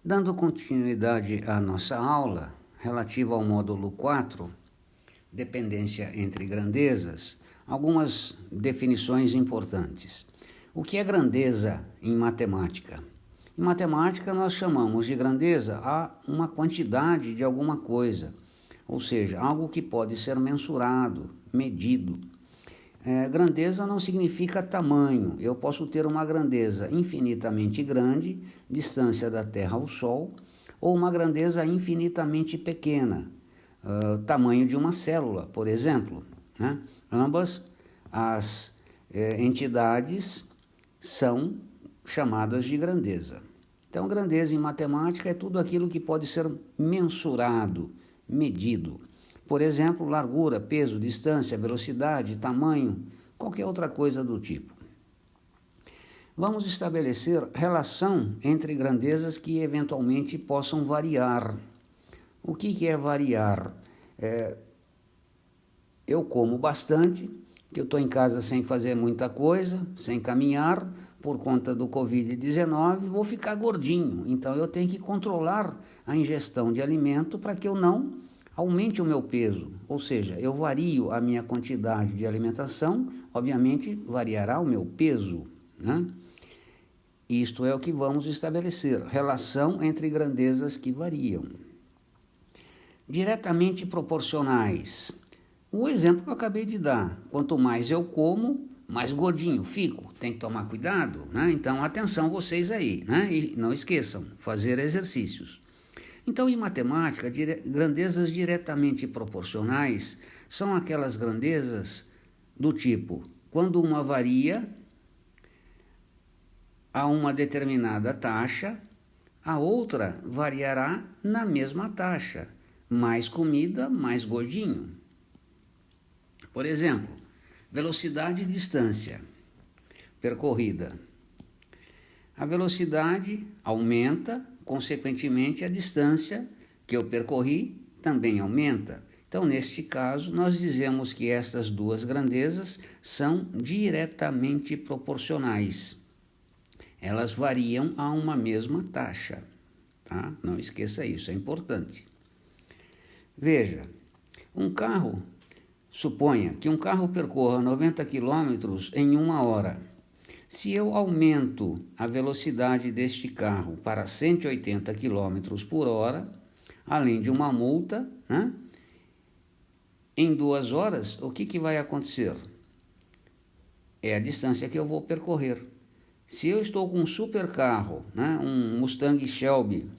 Dando continuidade à nossa aula relativa ao módulo 4, dependência entre grandezas, algumas definições importantes. O que é grandeza em matemática? Em matemática nós chamamos de grandeza a uma quantidade de alguma coisa, ou seja, algo que pode ser mensurado, medido. Grandeza não significa tamanho. Eu posso ter uma grandeza infinitamente grande, distância da Terra ao Sol, ou uma grandeza infinitamente pequena, tamanho de uma célula, por exemplo. Né? Ambas as entidades são chamadas de grandeza. Então, grandeza em matemática é tudo aquilo que pode ser mensurado, medido. Por exemplo, largura, peso, distância, velocidade, tamanho, qualquer outra coisa do tipo. Vamos estabelecer relação entre grandezas que eventualmente possam variar. O que é variar? Eu como bastante, que eu estou em casa sem fazer muita coisa, sem caminhar, por conta do Covid-19, vou ficar gordinho. Então, eu tenho que controlar a ingestão de alimento para que eu não aumente o meu peso, ou seja, eu vario a minha quantidade de alimentação, obviamente variará o meu peso, né? Isto é o que vamos estabelecer, relação entre grandezas que variam. Diretamente proporcionais. O exemplo que eu acabei de dar, quanto mais eu como, mais gordinho fico, tem que tomar cuidado, né? Então, atenção vocês aí, né? E não esqueçam, fazer exercícios. Então, em matemática, grandezas diretamente proporcionais são aquelas grandezas do tipo, quando uma varia a uma determinada taxa, a outra variará na mesma taxa. Mais comida, mais gordinho. Por exemplo, velocidade e distância percorrida. A velocidade aumenta, consequentemente, a distância que eu percorri também aumenta. Então, neste caso, nós dizemos que estas duas grandezas são diretamente proporcionais. Elas variam a uma mesma taxa. Tá? Não esqueça isso, é importante. Veja, suponha que um carro percorra 90 km em 1 hora. Se eu aumento a velocidade deste carro para 180 km por hora, além de uma multa, né? Em 2 horas, o que vai acontecer? É a distância que eu vou percorrer. Se eu estou com um super carro, né? Um Mustang Shelby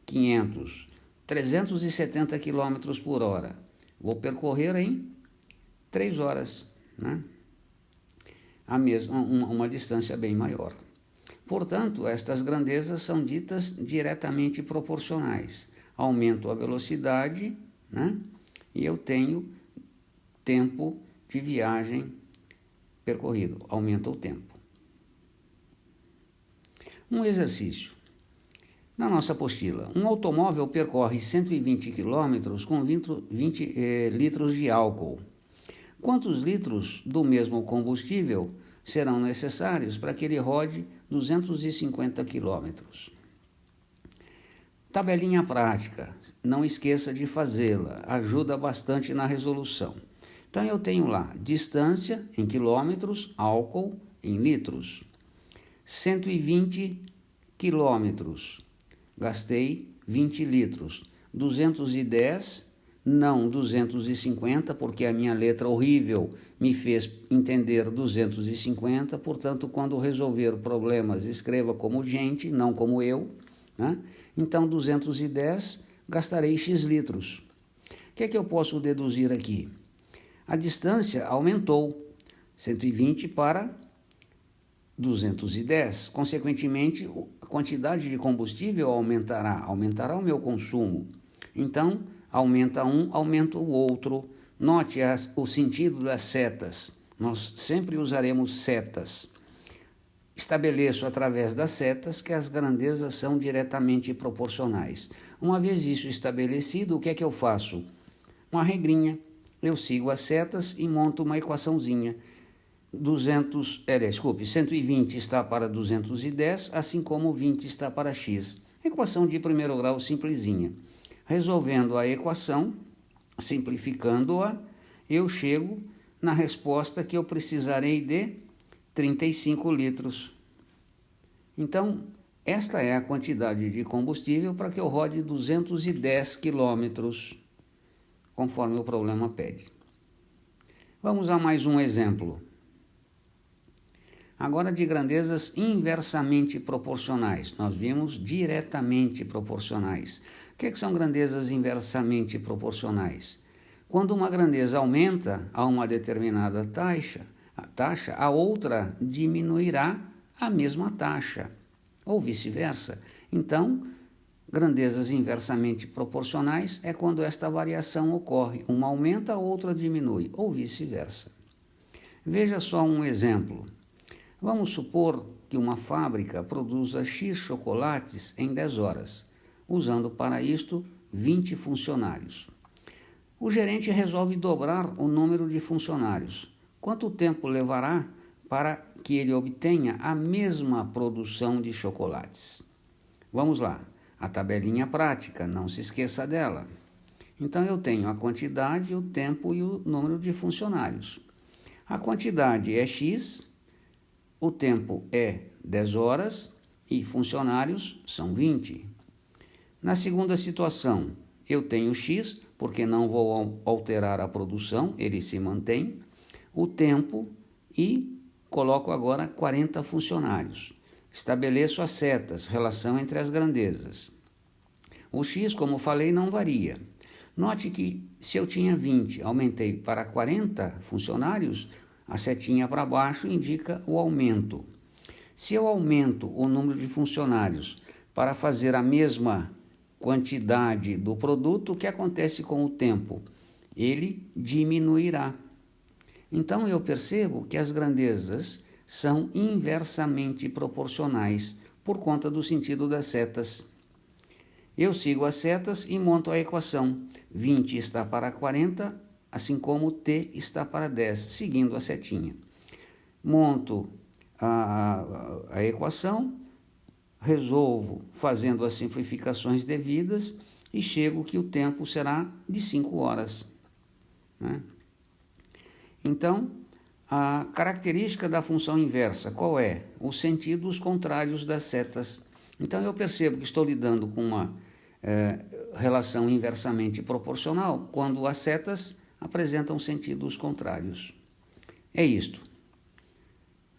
500, 370 km por hora, vou percorrer em 3 horas, né? Uma distância bem maior. Portanto, estas grandezas são ditas diretamente proporcionais. Aumento a velocidade, né? E eu tenho tempo de viagem percorrido, aumenta o tempo. Um exercício. Na nossa apostila, um automóvel percorre 120 km com 20 litros de álcool. Quantos litros do mesmo combustível serão necessários para que ele rode 250 quilômetros? Tabelinha prática, não esqueça de fazê-la, ajuda bastante na resolução. Então, eu tenho lá distância em quilômetros, álcool em litros. 120 quilômetros, gastei 20 litros. 210 não 250, porque a minha letra horrível me fez entender 250, portanto, quando resolver problemas, escreva como gente, não como eu, né? Então, 210, gastarei X litros. O que é que eu posso deduzir aqui? A distância aumentou, 120 para 210, consequentemente, a quantidade de combustível aumentará o meu consumo. Então, aumenta um, aumenta o outro. Note o sentido das setas. Nós sempre usaremos setas. Estabeleço através das setas que as grandezas são diretamente proporcionais. Uma vez isso estabelecido, o que é que eu faço? Uma regrinha. Eu sigo as setas e monto uma equaçãozinha. 120 está para 210, assim como 20 está para x. equação de primeiro grau simplesinha. Resolvendo a equação, simplificando-a, eu chego na resposta que eu precisarei de 35 litros. Então, esta é a quantidade de combustível para que eu rode 210 quilômetros, conforme o problema pede. Vamos a mais um exemplo. Agora de grandezas inversamente proporcionais. Nós vimos diretamente proporcionais. O que são grandezas inversamente proporcionais? Quando uma grandeza aumenta a uma determinada taxa, a outra diminuirá a mesma taxa, ou vice-versa. Então, grandezas inversamente proporcionais é quando esta variação ocorre. Uma aumenta, a outra diminui, ou vice-versa. Veja só um exemplo. Vamos supor que uma fábrica produza X chocolates em 10 horas, usando para isto 20 funcionários. O gerente resolve dobrar o número de funcionários. Quanto tempo levará para que ele obtenha a mesma produção de chocolates? Vamos lá, a tabelinha prática, não se esqueça dela. Então eu tenho a quantidade, o tempo e o número de funcionários. A quantidade é X, o tempo é 10 horas e funcionários são 20. Na segunda situação, eu tenho X, porque não vou alterar a produção, ele se mantém, o tempo e coloco agora 40 funcionários. Estabeleço as setas, relação entre as grandezas. O X, como falei, não varia. Note que se eu tinha 20, aumentei para 40 funcionários, a setinha para baixo indica o aumento. Se eu aumento o número de funcionários para fazer a mesma quantidade do produto, o que acontece com o tempo? Ele diminuirá. Então eu percebo que as grandezas são inversamente proporcionais por conta do sentido das setas. Eu sigo as setas e monto a equação. 20 está para 40, assim como t está para 10, seguindo a setinha. Monto a equação, resolvo fazendo as simplificações devidas e chego que o tempo será de 5 horas. Né? Então, a característica da função inversa, qual é? Os sentidos contrários das setas. Então, eu percebo que estou lidando com uma relação inversamente proporcional quando as setas apresentam sentidos contrários. É isto.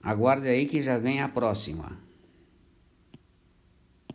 Aguarde aí que já vem a próxima.